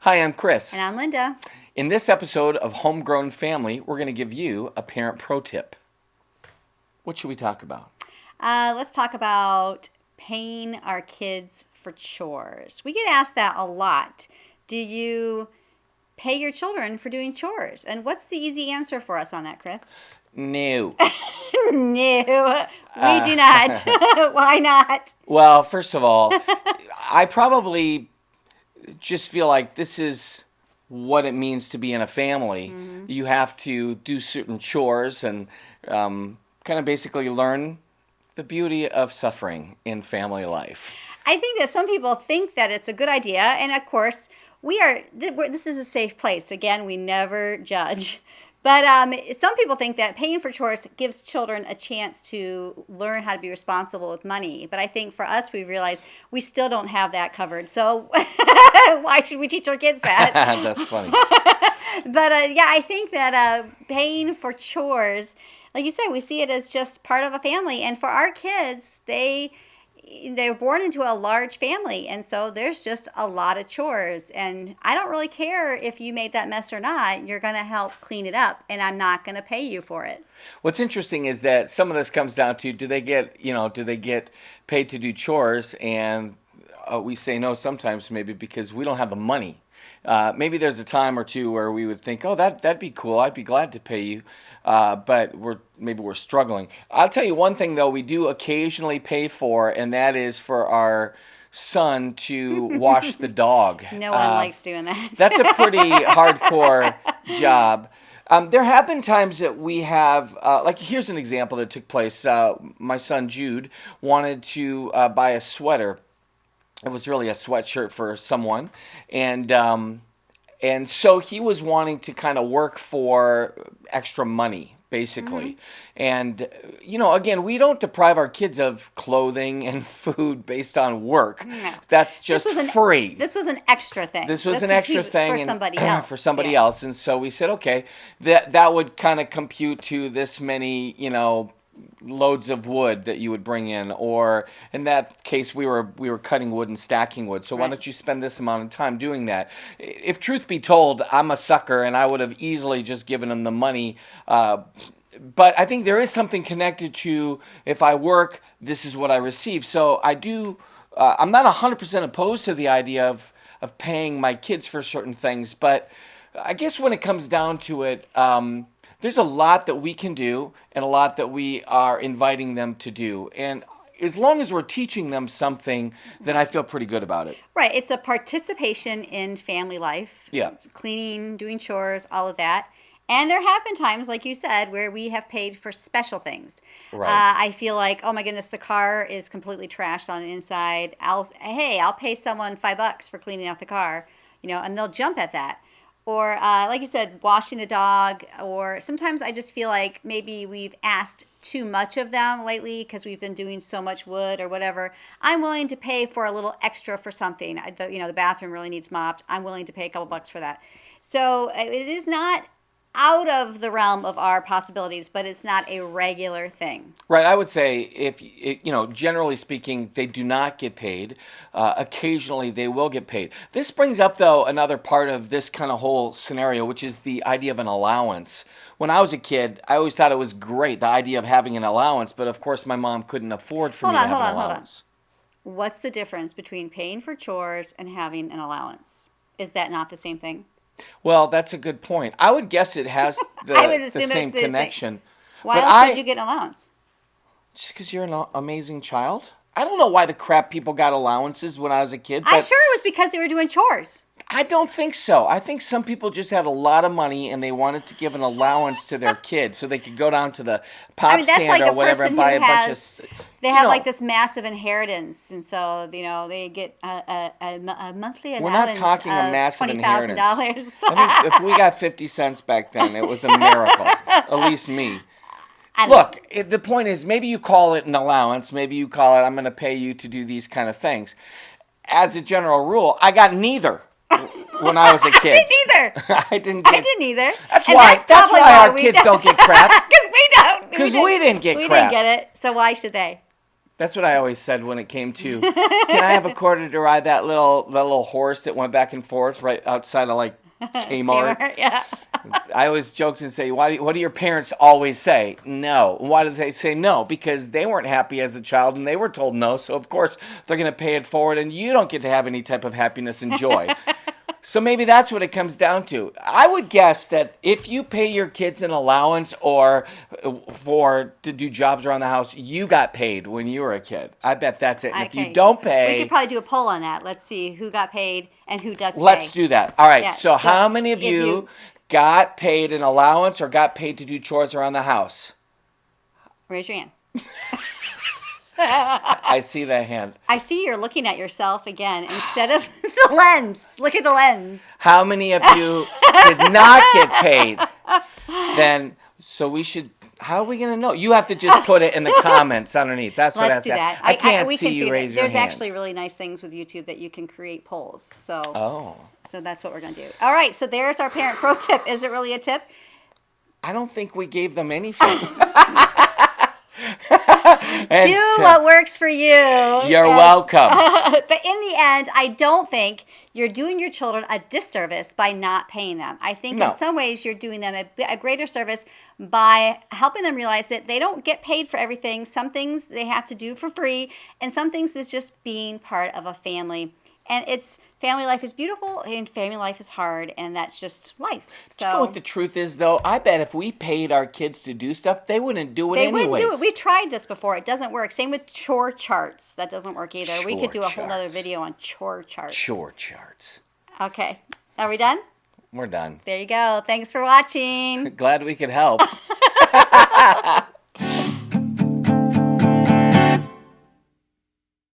Hi, I'm Chris. And I'm Linda. In this episode of Homegrown Family, we're going to give you a parent pro tip. What should we talk about? Let's talk about paying our kids for chores. We get asked that a lot. Do you pay your children for doing chores? And what's the easy answer for us on that, Chris? No. No, we do not. Why not? Well, first of all, I probably just feel like this is what it means to be in a family. Mm-hmm. You have to do certain chores and kind of basically learn the beauty of suffering in family life. I think that some people think that it's a good idea, and of course, this is a safe place. Again, we never judge. But some people think that paying for chores gives children a chance to learn how to be responsible with money. But I think for us, we realize we still don't have that covered. So why should we teach our kids that? That's funny. But I think that paying for chores, like you said, we see it as just part of a family. And for our kids, they're born into a large family, and so there's just a lot of chores. And I don't really care if you made that mess or not. You're going to help clean it up, and I'm not going to pay you for it. What's interesting is that some of this comes down to do they get paid to do chores? And we say no sometimes, maybe because we don't have the money. Maybe there's a time or two where we would think, oh, that'd be cool. I'd be glad to pay you. But we're struggling. I'll tell you one thing, though, we do occasionally pay for, and that is for our son to wash the dog. No one likes doing that. That's a pretty hardcore job. There have been times that we have, here's an example that took place. My son Jude wanted to buy a sweater. It was really a sweatshirt for someone, and so he was wanting to kind of work for extra money, basically. Mm-hmm. And, again, we don't deprive our kids of clothing and food based on work. No. That's just free. This was an extra thing. This was an extra thing for somebody else. For somebody else. And so we said, okay, that would kind of compute to this many, loads of wood that you would bring in, or in that case we were cutting wood and stacking wood, so right. Why don't you spend this amount of time doing that? If truth be told, I'm a sucker and I would have easily just given him the money, but I think there is something connected to, if I work, this is what I receive. So I do I'm not 100% opposed to the idea of paying my kids for certain things, but I guess when it comes down to it, there's a lot that we can do and a lot that we are inviting them to do. And as long as we're teaching them something, then I feel pretty good about it. Right. It's a participation in family life. Yeah. Cleaning, doing chores, all of that. And there have been times, like you said, where we have paid for special things. Right. I feel like, oh my goodness, the car is completely trashed on the inside. I'll pay someone $5 for cleaning out the car, and they'll jump at that. Or, like you said, washing the dog. Or sometimes I just feel like maybe we've asked too much of them lately because we've been doing so much wood or whatever. I'm willing to pay for a little extra for something. The bathroom really needs mopped. I'm willing to pay a couple bucks for that. So it is not out of the realm of our possibilities, but it's not a regular thing. Right. I would say generally speaking, they do not get paid. Occasionally they will get paid. This brings up, though, another part of this kind of whole scenario, which is the idea of an allowance. When I was a kid, I always thought it was great, the idea of having an allowance, but of course my mom couldn't afford for me to have an allowance. Hold on. What's the difference between paying for chores and having an allowance? Is that not the same thing? Well, that's a good point. I would guess it has the same connection. Why else did you get an allowance? Just because you're an amazing child? I don't know why the crap people got allowances when I was a kid. I'm sure it was because they were doing chores. I don't think so. I think some people just had a lot of money and they wanted to give an allowance to their kids so they could go down to the pop stand or whatever and buy a bunch of... They have like this massive inheritance, and so they get a monthly allowance. We're not talking a massive inheritance. $20,000. I mean, if we got 50 cents back then, it was a miracle. At least me. Look, the point is, maybe you call it an allowance. Maybe you call it, I'm going to pay you to do these kind of things. As a general rule, I got neither when I was a kid. I didn't either. That's why our kids don't get crap. Because we don't. Because we didn't get crap. We didn't get it, so why should they? That's what I always said when it came to, can I have a quarter to ride that little horse that went back and forth right outside of like Kmart? Yeah. I always joked and say, what do your parents always say? No. Why do they say no? Because they weren't happy as a child and they were told no. So of course they're going to pay it forward and you don't get to have any type of happiness and joy. So maybe that's what it comes down to. I would guess that if you pay your kids an allowance or to do jobs around the house, you got paid when you were a kid. I bet that's it. And if you don't pay, we could probably do a poll on that. Let's see who got paid and who does pay. Let's do that. All right. Yeah, So how many of you got paid an allowance or got paid to do chores around the house? Raise your hand. I see that hand. I see you're looking at yourself again instead of the lens. Look at the lens. How many of you did not get paid? Then, so we should. How are we going to know? You have to just put it in the comments underneath. That's what Let's do that. I can't we see can you raise your There's hand. actually really nice things with YouTube that you can create polls. So, Oh. So that's what we're going to do. All right. So there's our parent pro tip. Is it really a tip? I don't think we gave them anything. Do what works for you. You're welcome. But in the end, I don't think you're doing your children a disservice by not paying them. I think in some ways you're doing them a greater service by helping them realize that they don't get paid for everything. Some things they have to do for free, and some things is just being part of a family. And family life is beautiful and family life is hard, and that's just life. So, Do you know what the truth is, though? I bet if we paid our kids to do stuff, they wouldn't do it anyways. They wouldn't do it. We tried this before. It doesn't work. Same with chore charts. That doesn't work either. We could do a whole other video on chore charts. Chore charts. Okay. Are we done? We're done. There you go. Thanks for watching. Glad we could help.